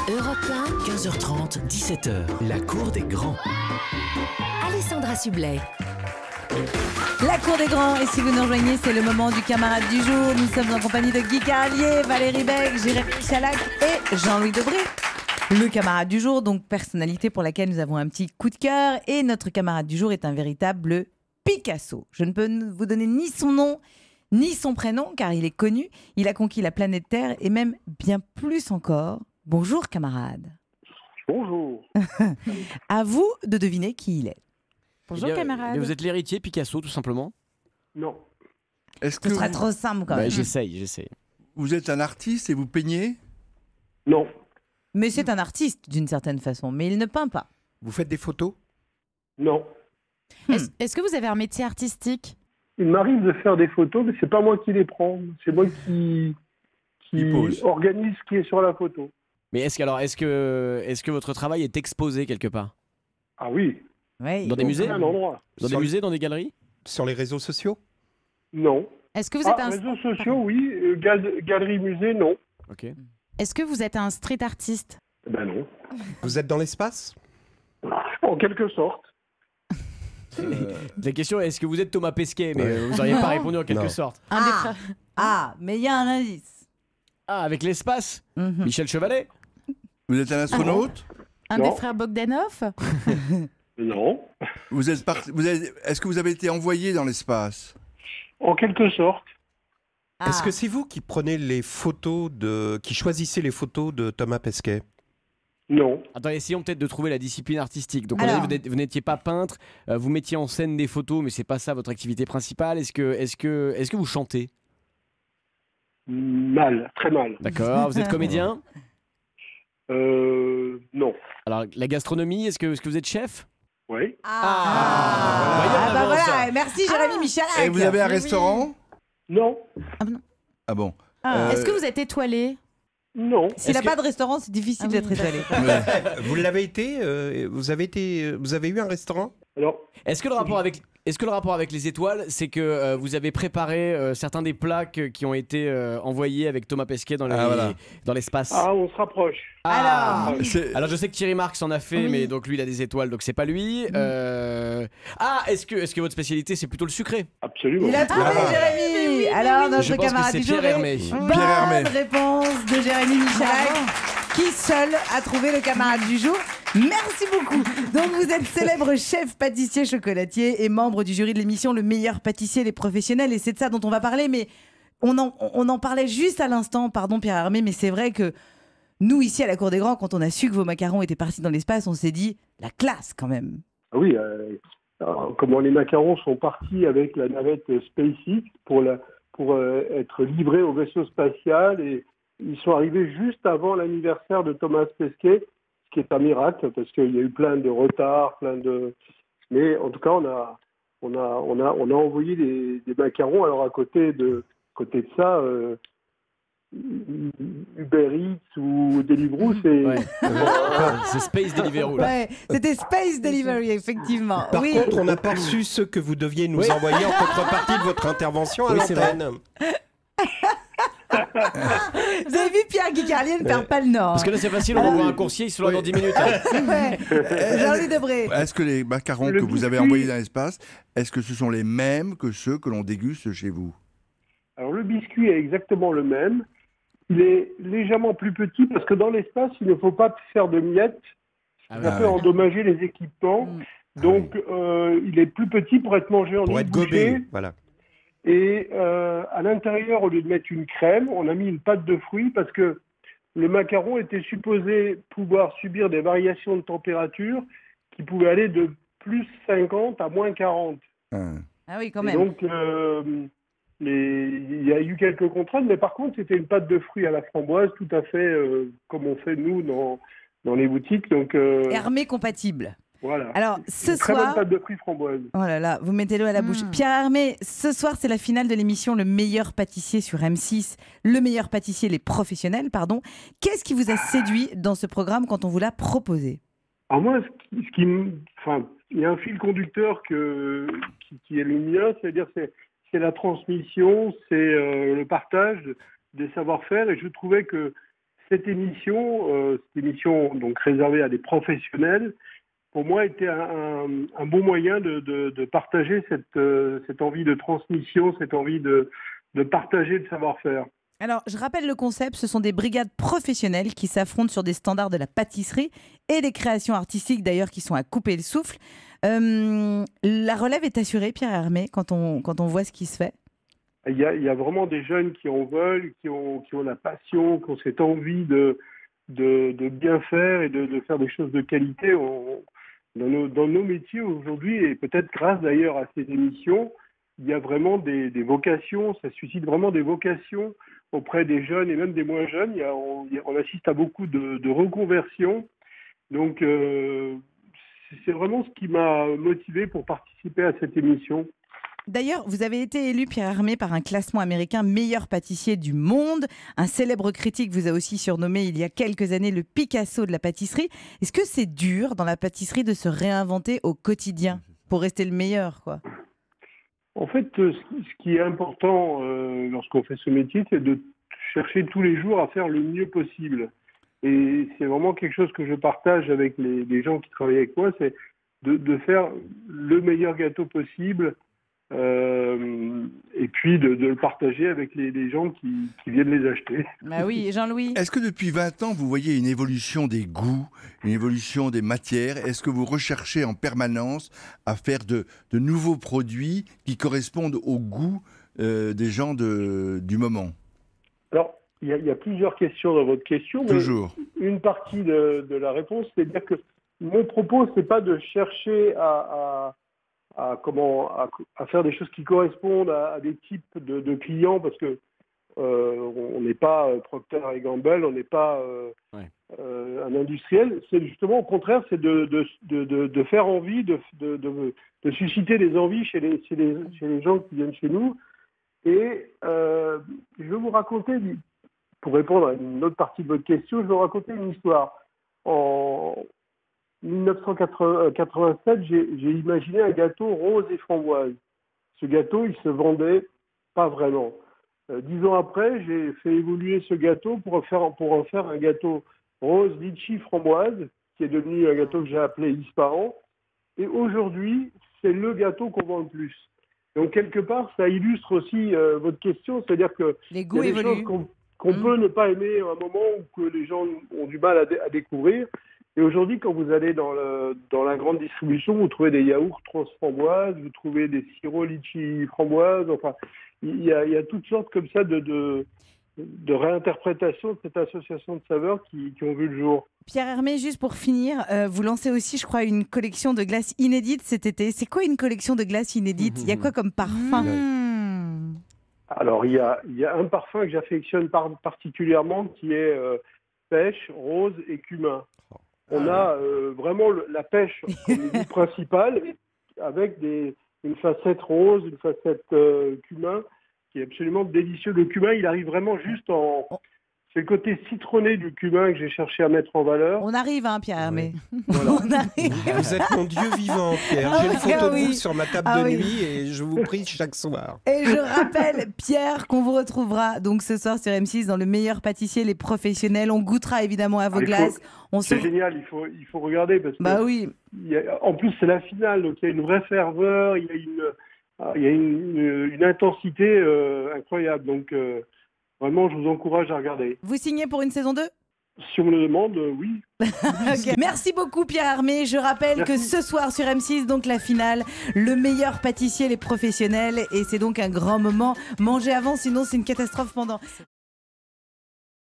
Europe 1, 15h30, 17h, la cour des grands. Alessandra Sublet. La cour des grands, et si vous nous rejoignez, c'est le moment du camarade du jour. Nous sommes en compagnie de Guy Carlier, Valérie Beck, Jérémy Chalac et Jean-Louis Debré. Le camarade du jour, donc personnalité pour laquelle nous avons un petit coup de cœur. Et notre camarade du jour est un véritable Picasso. Je ne peux vous donner ni son nom, ni son prénom, car il est connu. Il a conquis la planète Terre et même bien plus encore. Bonjour camarade. Bonjour. À vous de deviner qui il est. Bonjour Eh bien, camarade. Vous êtes l'héritier Picasso, tout simplement. Non. Est-ce Ce que sera vous, trop simple quand même. J'essaye. vous êtes un artiste et vous peignez? Non. Mais c'est un artiste d'une certaine façon, mais il ne peint pas. Vous faites des photos? Non. Est-ce que vous avez un métier artistique? Il m'arrive de faire des photos, mais c'est pas moi qui les prends. C'est moi qui pose. organise ce qui est sur la photo. Mais est-ce que votre travail est exposé quelque part? Ah oui. Oui. Dans des musées? Un endroit. Dans des Sur- musées, dans des galeries? Sur les réseaux sociaux? Non. Est-ce que vous êtes Réseaux sociaux, oui. Galerie, musée, non. Ok. Est-ce que vous êtes un street artiste? Ben non. Vous êtes dans l'espace? En quelque sorte. La question est, est-ce que vous êtes Thomas Pesquet? Mais vous n'auriez pas répondu en quelque Non. sorte. Un des frères. Mais il y a un indice. Ah, avec l'espace? Mhm. Michel Chevalet? Vous êtes un astronaute? Un Non. des frères Bogdanov? Non. Est-ce que vous avez été envoyé dans l'espace? En quelque sorte. Est-ce que c'est vous qui prenez les photos qui choisissez les photos de Thomas Pesquet? Non. Attends, essayons peut-être de trouver la discipline artistique. Donc, Alors. vous n'étiez pas peintre, vous mettiez en scène des photos, mais c'est pas ça votre activité principale. Est-ce que vous chantez? Mal. Très mal. D'accord. Vous êtes comédien? Non. Alors, la gastronomie, est-ce que vous êtes chef? Oui. Voilà. Merci Jérémy Michalak. Et vous avez un restaurant? Non. Ah bon. Est-ce que vous êtes étoilé? Non. S'il n'a est-ce pas de restaurant, c'est difficile d'être étalé. Vous l'avez été? Vous avez eu un restaurant? Alors, Est-ce que le rapport avec les étoiles, c'est que vous avez préparé certains des plats qui ont été envoyés avec Thomas Pesquet dans l'espace? on se rapproche. Alors, Alors je sais que Thierry Marx en a fait, mais donc lui il a des étoiles, donc c'est pas lui. Est-ce que votre spécialité c'est plutôt le sucré? Absolument. il a trouvé Jérémy. Alors, Je notre pense que camarade c'est du jour Pierre est- Hermé. Pierre Hermé. Bonne réponse de Jérémy Michalak, qui seul a trouvé le camarade du jour. Merci beaucoup. Donc vous êtes célèbre chef pâtissier chocolatier et membre du jury de l'émission Le meilleur pâtissier des professionnels, et c'est de ça dont on va parler. Mais on en parlait juste à l'instant, pardon Pierre Hermé, mais c'est vrai que nous ici à la Cour des Grands, quand on a su que vos macarons étaient partis dans l'espace, on s'est dit la classe quand même. Ah oui, comment les macarons sont partis avec la navette SpaceX pour être livrés au vaisseau spatial, et ils sont arrivés juste avant l'anniversaire de Thomas Pesquet, ce qui est un miracle parce qu'il y a eu plein de retards, mais en tout cas on a envoyé des macarons. Alors à côté de ça, Uber Eats ou Deliveroo, c'est Ouais. C'est Space Deliveroo là. Ouais, c'était Space Delivery, effectivement. Par Oui. contre, on n'a pas reçu ceux que vous deviez nous envoyer en contrepartie de votre intervention à Oui, c'est vrai. l'antenne. Vous avez vu, Pierre Guy Carlier ne perd pas le nord. Parce que là c'est facile, on envoie un coursier, il se lance dans 10 minutes. Ouais. Jean-Louis Debré. Est-ce que les macarons que vous avez envoyés dans l'espace, est-ce que ce sont les mêmes que ceux que l'on déguste chez vous? Alors le biscuit est exactement le même. Il est légèrement plus petit parce que dans l'espace, il ne faut pas faire de miettes. Ça peut endommager les équipements. Donc il est plus petit pour être mangé en Pour une être bouchée. gobé, voilà. Et à l'intérieur, au lieu de mettre une crème, on a mis une pâte de fruits parce que le macaron était supposé pouvoir subir des variations de température qui pouvaient aller de plus 50 à moins 40. Ah oui, quand Et même. donc, il y a eu quelques contraintes, mais par contre, c'était une pâte de fruits à la framboise, tout à fait comme on fait nous dans les boutiques. Donc, Hermé compatible. voilà. Alors, ce Une très bonne soir. pâte de fruits framboise. Oh là là, vous mettez l'eau à la bouche. Pierre Hermé, ce soir, c'est la finale de l'émission Le meilleur pâtissier sur M6. Le meilleur pâtissier, les professionnels, pardon. Qu'est-ce qui vous a séduit dans ce programme quand on vous l'a proposé? Alors moi, il y a un fil conducteur qui est le mien, c'est-à-dire c'est la transmission, c'est le partage des savoir-faire, et je trouvais que cette émission donc réservée à des professionnels, pour moi, était un bon moyen de partager cette envie de transmission, cette envie de partager le savoir-faire. Alors, je rappelle le concept, ce sont des brigades professionnelles qui s'affrontent sur des standards de la pâtisserie et des créations artistiques d'ailleurs qui sont à couper le souffle. La relève est assurée, Pierre Hermé, quand on voit ce qui se fait? Il y a vraiment des jeunes qui en veulent, qui ont la passion, qui ont cette envie de bien faire et de faire des choses de qualité. Dans nos métiers aujourd'hui, et peut-être grâce d'ailleurs à ces émissions, il y a vraiment des vocations, ça suscite vraiment des vocations auprès des jeunes et même des moins jeunes. On assiste à beaucoup de reconversions. Donc, c'est vraiment ce qui m'a motivé pour participer à cette émission. D'ailleurs, vous avez été élu, Pierre Hermé, par un classement américain meilleur pâtissier du monde. Un célèbre critique vous a aussi surnommé il y a quelques années le Picasso de la pâtisserie. Est-ce que c'est dur dans la pâtisserie de se réinventer au quotidien pour rester le meilleur, quoi? En fait, ce qui est important lorsqu'on fait ce métier, c'est de chercher tous les jours à faire le mieux possible. Et c'est vraiment quelque chose que je partage avec les gens qui travaillent avec moi, c'est de faire le meilleur gâteau possible. Et puis de le partager avec les gens qui viennent les acheter. Bah oui, Jean-Louis. Est-ce que depuis 20 ans, vous voyez une évolution des goûts, une évolution des matières? Est-ce que vous recherchez en permanence à faire de nouveaux produits qui correspondent au goût des gens du moment? Alors, il y a plusieurs questions dans votre question. Toujours. Mais une partie de la réponse, c'est-à-dire que mon propos, c'est pas de chercher à faire des choses qui correspondent à des types de clients, parce que on n'est pas Procter & Gamble, on n'est pas un industriel. C'est justement au contraire, c'est de faire envie, de susciter des envies chez les gens qui viennent chez nous. Et je vais vous raconter, pour répondre à une autre partie de votre question, je vais vous raconter une histoire. En 1987, j'ai imaginé un gâteau rose et framboise. Ce gâteau, il se vendait pas vraiment. 10 ans après, j'ai fait évoluer ce gâteau pour en faire un gâteau rose, litchi, framboise, qui est devenu un gâteau que j'ai appelé Ispahan. Et aujourd'hui, c'est le gâteau qu'on vend le plus. Donc, quelque part, ça illustre aussi votre question, c'est-à-dire que les goûts il y a des évoluent. choses qu'on peut ne pas aimer à un moment ou que les gens ont du mal à découvrir. Et aujourd'hui, quand vous allez dans la grande distribution, vous trouvez des yaourts rose framboise, vous trouvez des sirops litchi framboise. Enfin, il y a toutes sortes comme ça de réinterprétations de cette association de saveurs qui ont vu le jour. Pierre Hermé, juste pour finir, vous lancez aussi, je crois, une collection de glaces inédites cet été. C'est quoi une collection de glaces inédites? Il y a quoi comme parfum? Alors, il y a un parfum que j'affectionne particulièrement qui est pêche, rose et cumin. On a vraiment la pêche comme goût principal, avec une facette rose, une facette cumin, qui est absolument délicieux. Le cumin, il arrive vraiment juste C'est le côté citronné du cumin que j'ai cherché à mettre en valeur. On arrive, hein, Pierre Hermé. Voilà. On arrive. Vous êtes mon Dieu vivant, Pierre. J'ai une photo de vous sur ma table de nuit et je vous prie chaque soir. Et je rappelle, Pierre, qu'on vous retrouvera donc ce soir sur M6 dans Le Meilleur Pâtissier, les professionnels. On goûtera évidemment à vos glaces. C'est génial, il faut regarder. Parce que oui. En plus, c'est la finale, donc il y a une vraie ferveur, il y a une intensité incroyable. Donc, vraiment, je vous encourage à regarder. Vous signez pour une saison 2 ? Si on me le demande, oui. Okay. Merci beaucoup Pierre Hermé. Je rappelle que ce soir sur M6, donc la finale, Le Meilleur Pâtissier, les professionnels. Et c'est donc un grand moment. Mangez avant, sinon c'est une catastrophe pendant.